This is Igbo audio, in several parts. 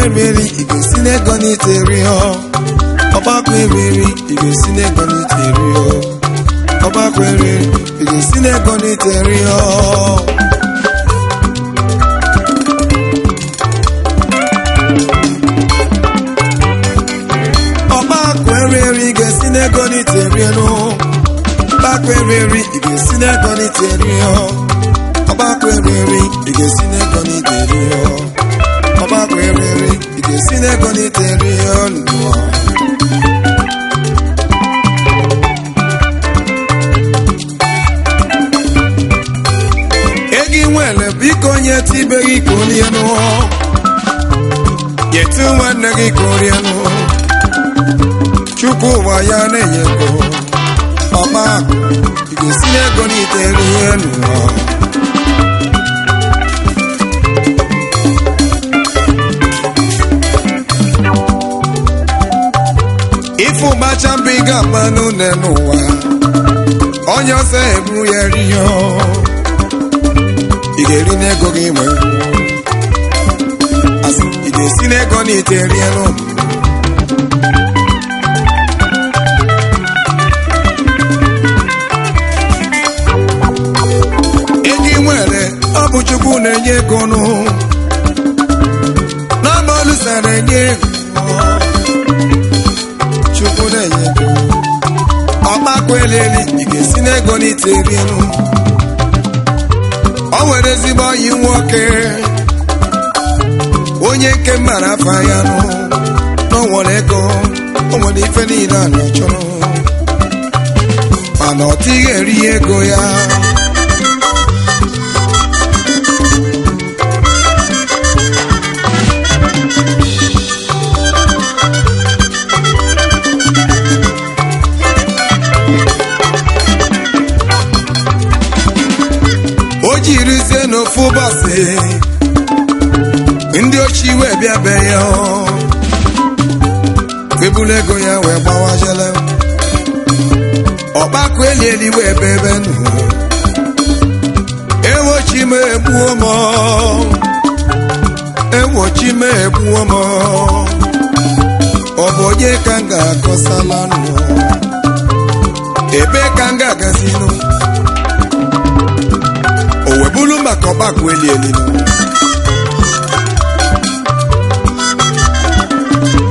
emeri ị ga-esi n'ego n'ite rio ọgbakọ emeri ị ga-esi n'ego n'ite rio ọgbakọ emeri ị ga-esi n'ego n'ite rio ọgbakọ emeri ị ga-esi n'ego n'ite rio ọgbakọ emeri ị ga-esi n'ego n'ite rio ọgbakọ emeri ị ga-esi n'ego n'ite rio ọgbakọ emeri ị ga-esi n'ego n'ite rio lụọ ego nwere biko onye tibeghị ka olie nụ nyetu nwanne gị ka olie nụ Chukwu ụwa ya na-enye ego ọgbakọ ị ga-esi n'ego n'ite rio lụọ ifu gbacha mbọ ị ga-agba n'une n'ụwa onye ọzọ ebu ya rio ị ga-eri n'ego gị nwe asị ị ga-esi n'ego n'ite rie n'ụmụ ego ị nwere ọ bụ Chukwu na-enye ego nụ n'ọba olusa na-enye ego Chukwu na-enye ego ọgbakọ eleli ị ga-esi n'ego n'ite rie nụ o nwere ezigbo ọyị nwoke onye nke mara afa ya nụ na o nwere ego o nwere ife niile a na-achọrọ mana ọ dịghị eri ego ya o jirizie n'ofu ụbọchị ndị ochie wee bịa be ya ebulu ego ya wee gbawajele ọgbakọ elieli wee bebe nụ ewochi m egbuo m ewochi m egbuo m ọ bụ onye ka m ga-akọsala nụ ebe ka m ga-agazinụ o webulu maka ọgbakọ elieli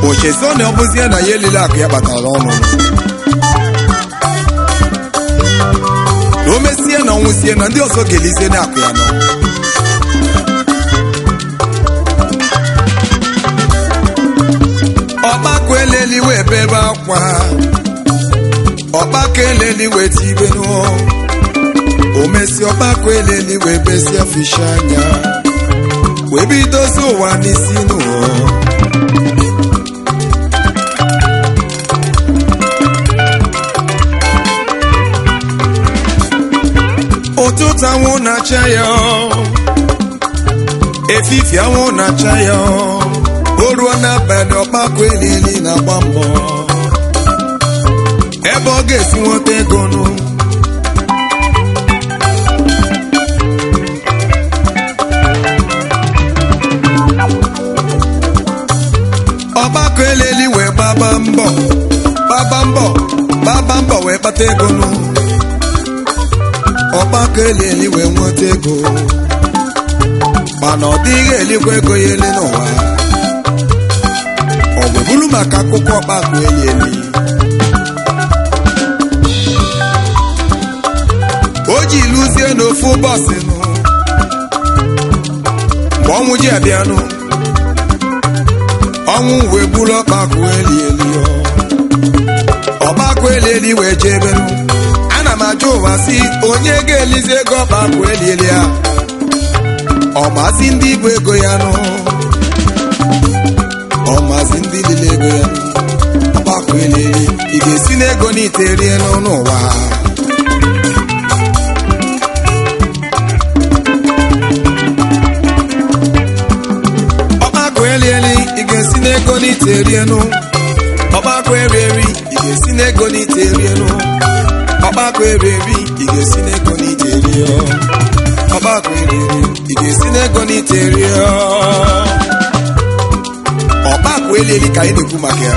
ocheso na ọ bụzie na ya elile akụ ya kpatara ọnụ na o mesie na ọnwụzie na ndị ọzọ ga-elizie na akụ ya nọ ọgbakọ elieli wee bebe akwa ọgbakọ elieli wee tibe n'ụọ o mesi ọgbakọ eleli wee besie fishi anya wee bidozi ụwa n'isi n'ụwa ụtụtụ anwụ na-acha ya efifi anwụ na-acha ya o ruo n'abalị ọgbakọ eleli na-agba mbọ ebe ọ ga-esi nweta ego nụ ọgbakọ eleli wee gbaba mbọ wee kpata ego nụ ọgbakọ eleli wee nweta ego mana ọ dịghị elikwa ego ya ele n'ụwa ọ wee bụrụ maka akụkọ ọgbakọ elieli o ji lụzie n'ofu ụbọchị nụ mgbe ọnwụ ji abịanụ ọnwụ wee bụrụ ọgbakọ elieli ọgbakọ elieli wee jebe ana m ajụ ụwa si onye ga-elizi ego ọgbakọ elieli a ọmazi ndị ibu ego ya nụ ọmazi ndị lile ego ya ọgbakọ elieli ị ga-esi n'ego n'ite rie n'ụwa ọgbakọ elieli ị ga-esi n'ego n'ite rie nụ ọgbakọ erieri ị ga-esi n'ego n'ite rie nụ ọgbakọ erieri ị ga-esi n'ego n'ite rie ọgbakọ erieri ị ga-esi n'ego n'ite rie wee lieli ka anyị na-ekwu maka ya.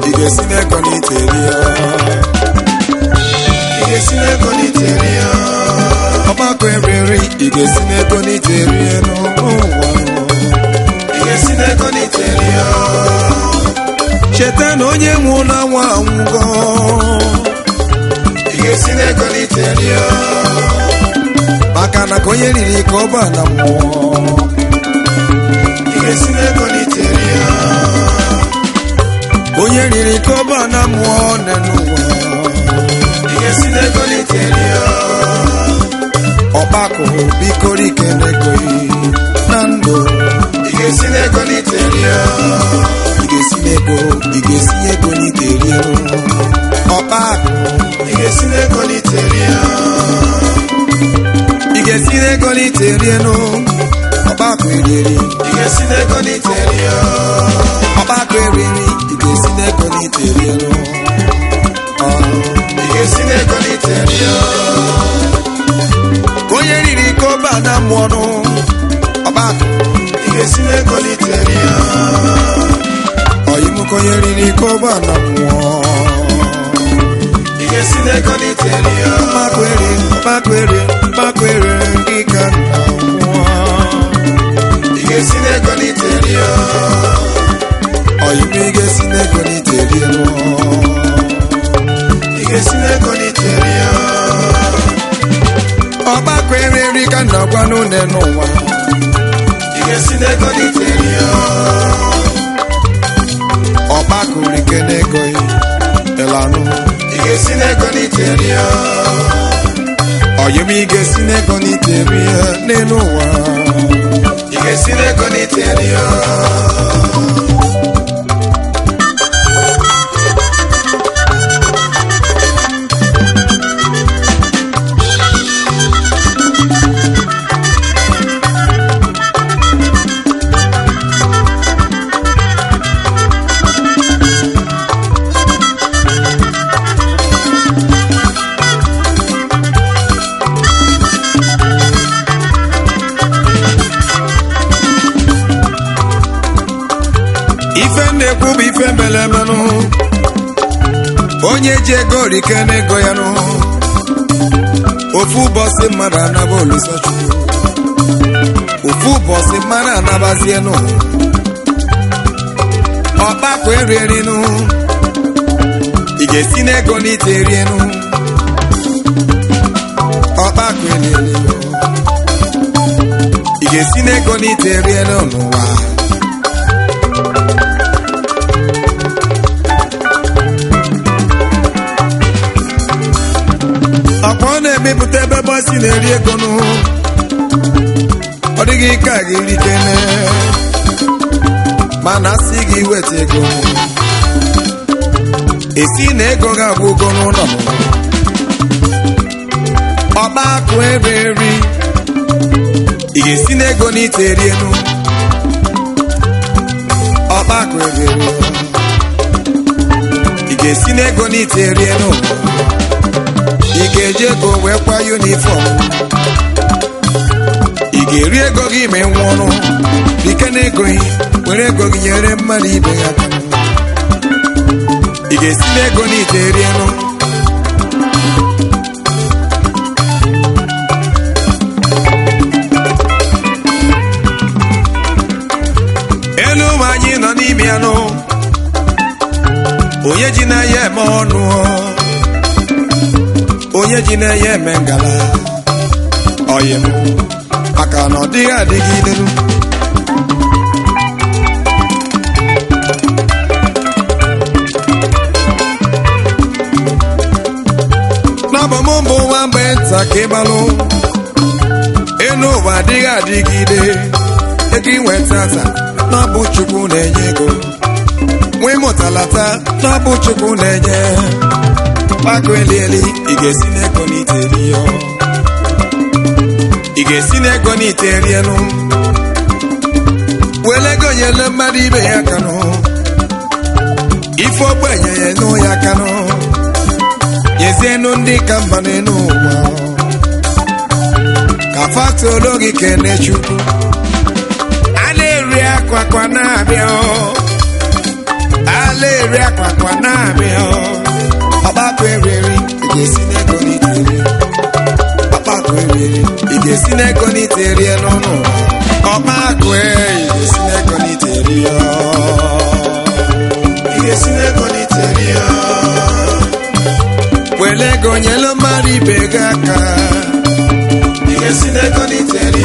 Ị ga-esi n'ego n'ite rie, ị ga-esi n'ego n'ite rie, ọgbakọ eriri, ị ga-esi n'ego n'ite rie n'ụwa, ị ga-esi n'ego n'ite rie. Cheta na onye nwụrụ anwụ anwụgo, ị ga-esi n'ego n'ite rie, maka na ka onye riri ka ọ bụ na mmụọ, ị ga-esi n'ego n'ite rie. Onye riri ka ọ bụ na mmụọ n'ụwa, ị ga-esi n'ego n'ite rie. Ọgbakọ biko rike n'ego na ndụ, ị ga-esi n'ego n'ite rie. Ị ga-esi n'ego, ị ga-esi ego n'ite rie. Ọgbakọ, ị ga-esi n'ego n'ite rie. Ị ga-esi n'ego n'ite rie nụ. Ọgbakọ eriri, ị ga-esi n'ego n'ite rie. Ọgbakọ eriri, ị ga-esi n'ego n'ite rie nụ. Ị ga-esi n'ego n'ite rie. Onye riri ka ọ ba na mmụọ nụ. Ọgbakọ, ị ga-esi n'ego n'ite rie. Ọyịmụ ka onye riri ka ọ ba na mmụọ, ị ga-esi n'ego n'ite rie. Ọgbakọ eriri, ọgbakọ eriri, ọgbakọ eriri ndị ka nna mmụọ, ị ga-esi n'ego n'ite rie. Ọyịmụ ị ga-esi n'ego n'ite rie nụ. Ị ga-esi n'ego n'ite rie. Ọgbakọ eriri ka nna gwa n'une n'ụwa, ị ga-esi n'ego n'ite rie. Ọgbakọ rike n'ego elanụ, ị ga-esi n'ego n'ite rie. Ọyịmụ ị ga-esi n'ego n'ite rie n'elu ụwa, ị ga-esi n'ego n'ite rie. Ife na-ekwu bụ ife mbelemenụ, onye ji ego rike n'ego ya nụ. Ofu ụbọchị mmadụ anaba Olisa Chukwu, ofu ụbọchị mmadụ anabazie nụ. Ọgbakọ eriri nụ, ị ga-esi n'ego n'ite rie nụ. Ọgbakọ eriri nụ, ị ga-esi n'ego n'ite rie nụ n'ụwa. Ọkwa ọ na-emepụta ebe gbasi na-eri ego nụ, ọ dịghị ike a ga-eri kene, mana asị gị weta ego, esi na ego ga-abụ ugo n'ụlọ. Ọgbakọ eriri, ị ga-esi n'ego n'ite rie nụ. Ọgbakọ eriri, ị ga-esi n'ego n'ite rie nụ. Ị ga-eji ego wee kwa yunifọm, ị ga-eri ego gị ma nwụọ ọrụ. Rike n'ego gị, were ego gị nyere mmadụ ibe ya aka. Ị ga-esi n'ego n'ite rie nụ. Elu ụmụ anyị nọ n'ime ya nụ, onye ji na ya eme ọnụ, onye ji na ya eme ngala. Ọyịmụ, maka na ọ dịghị adịgide nụ. N'abamụmbụ nwa mgbe nta ka ịmalụ, elu ụwa adịghị adịgide. Ego inwetata n'ọbụ Chukwu na-enye ego, nwee mụtalata n'ọbụ Chukwu na-enye. Ọgbakọ elieli, ị ga-esi n'ego n'ite rie. Ị ga-esi n'ego n'ite rie nụ. Wele ego nyele mmadụ ibe ya aka nụ. Ife ogbenye ya nụ ya aka nụ. Nyezienụ ndị ka mba n'elu ụwa, ka afatolo gị kene Chukwu a na-eri akwakwa na-abịa a na-eri akwakwa na-abịa ọgbakọ eriri ị ga-esi n'ego n'iteri ọgbakọ eriri ị ga-esi n'ego n'iteri n'ụlọ ọgbakọ ị ga-esi n'ego n'iteri ị ga-esi n'ego n'iteri wele ego nyelu mmadụ ibe gị aka ị ga-esi n'ego n'iteri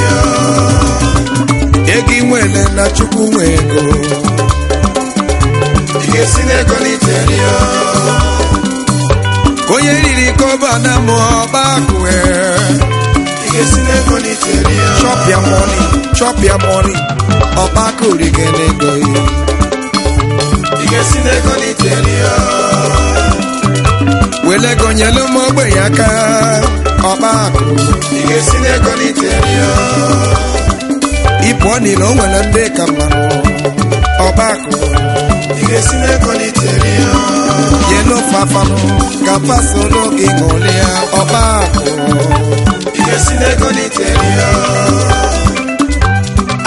ego inwele na Chukwu nwe ego ị ga-esi n'ego n'iteri onye riri koba na mụ ọgbakọ ị ga-esi n'ego n'iteri chop your money ọgbakọ rige n'ego ị ga-esi n'ego n'iteri wele ego nyelu m ogbenye aka ọgbakọ ị ga-esi n'ego n'iteri ịpụọ niile o nwere ndị ka mmanụ ọgbakọ ị ga-esi n'ego n'iteri yelo fafanụ ka pasolo gị ṅụlịa ọgbakọ ị ga-esi n'ego n'iteri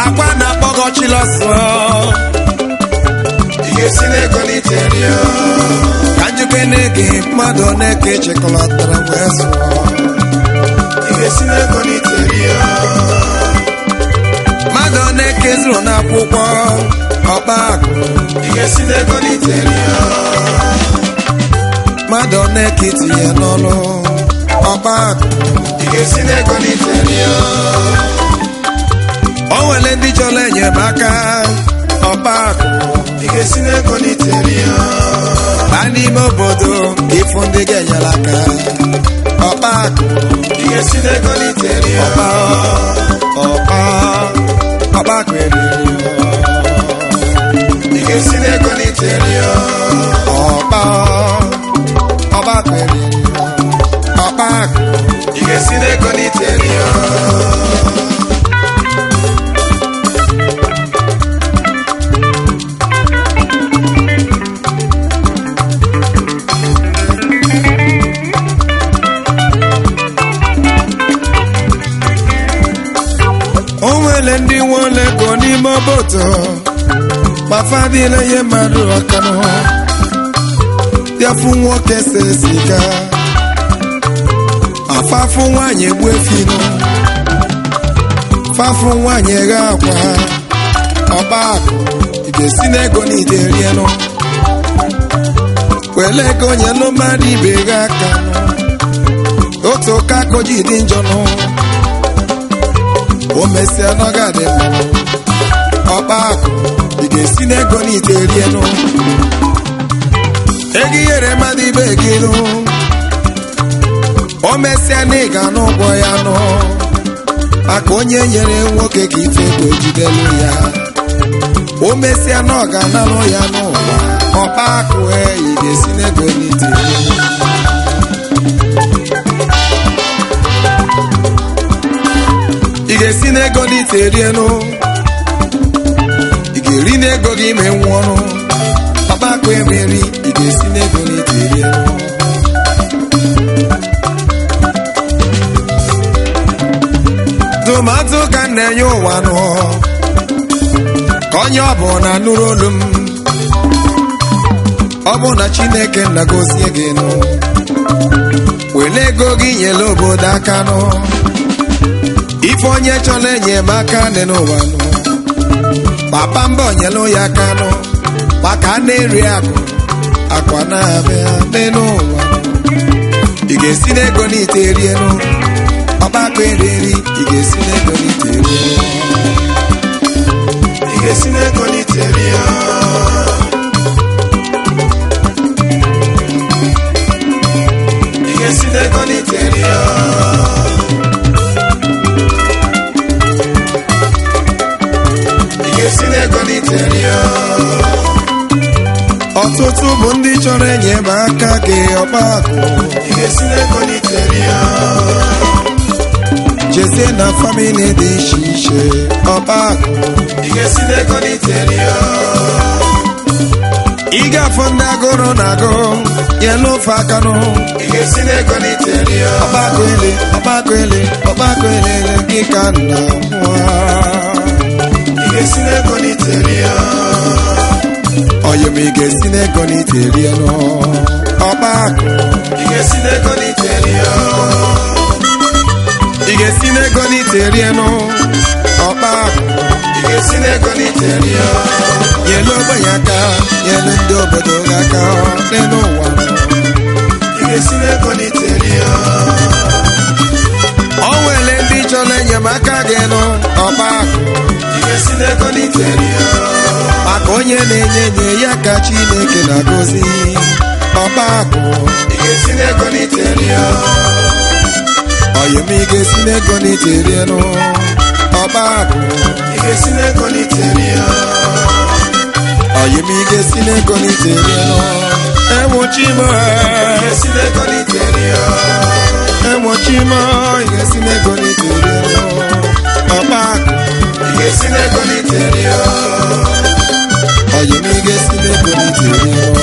akwa na-akpọgọ chilọsọ ị ga-esi n'ego n'iteri ka njikene gị mmadụ na-eke chekọlatara wee zụọ ị ga-esi n'ego n'iteri mmadụ na-eke zụrụ n'akwụkwọ ọgbakọ ị ga-esi n'ego n'iteri mmadụ na-eke itinye n'ọnụ ọgbakọ ị ga-esi n'ego n'iteri o nwere ndị chọrọ enyemaka ọgbakọ ị ga-esi n'ego n'iteri baa n'ime obodo ịfụ ndị ga-enyere aka ọgbakọ ị ga-esi n'ego n'iteri ọgbakọ eriri ị ga-esi n'ego n'iteri ọgbakọ eriri ọgbakọ ị ga-esi n'ego n'iteri o nwere ndị nwere ego n'ime obodo gbafadịla ihe mmadụ aka bịafụ nwoke se siga afafụ nwanyị egbu efinu fafụ nwanyị eghe akwa ọgbakọ ị ga-esi n'ego n'iteri wele ego nyelu mmadụ ibe gị aka otu ụka koji dị njọ o mesịa n'ọga dị mma ọgbakọ ị ga-esi n'ego n'iteri ego ihere mmadụ ibe gị o mesịa na ị ga n'ụgwọ ya maka onye nyere nwoke ka ife ego ejidelu ya o mesịa na ọ ga-analụ ya n'ụwa ọgbakọ ị ga-esi n'ego n'iteri ị ga-esi n'ego n'iteri ị ga-eri n'ego gị ime nwụọrụ ọgbakọ emeri ị ga-esi n'ego n'iteri tomato ka m na-enye ụwa ka onye ọbụla nụrụ olu m ọ bụ na Chineke nna gozie gị wele ego gị nyere obodo aka ife onye chọrọ enyemaka dị n'ụwa papa mbọ nyelụ ya aka maka na-eri akwa na-abịa n'ụwa ị ga-esi n'ego n'iteri ọgbakọ eriri ị ga-esi n'ego n'iteri ị ga-esi n'ego n'iteri ị ga-esi n'ego n'iteri ị ga-esi n'ego n'iteri ọtụtụ bụ ndị chọrọ enyemaka gị ọgbakọ ị ga-esi n'ego n'iteri jezie na famili dị iche iche ọgbakọ ị ga-esi n'ego n'iteri Iga fonda goro nago yelo fakano igesine koniterio obakwele kikana wa igesine koniterio oyemi igesine koniterio no obako igesine koniterio no obako igesine koniterio yelo bayaka yelo ndo bodogaka neno wa igesine koniterio owele ndi chole nyamaka geno obako igesine koniterio akonye nenyenye yaka Chineke na gozi obako igesine koniterio oyemi igesine koniterio no obako igesine koniterio oyemi igesine koniterio no ewochimo igesine koniterio ewochimo igesine koniterio no obako igesine koniterio oyemi igesine koniterio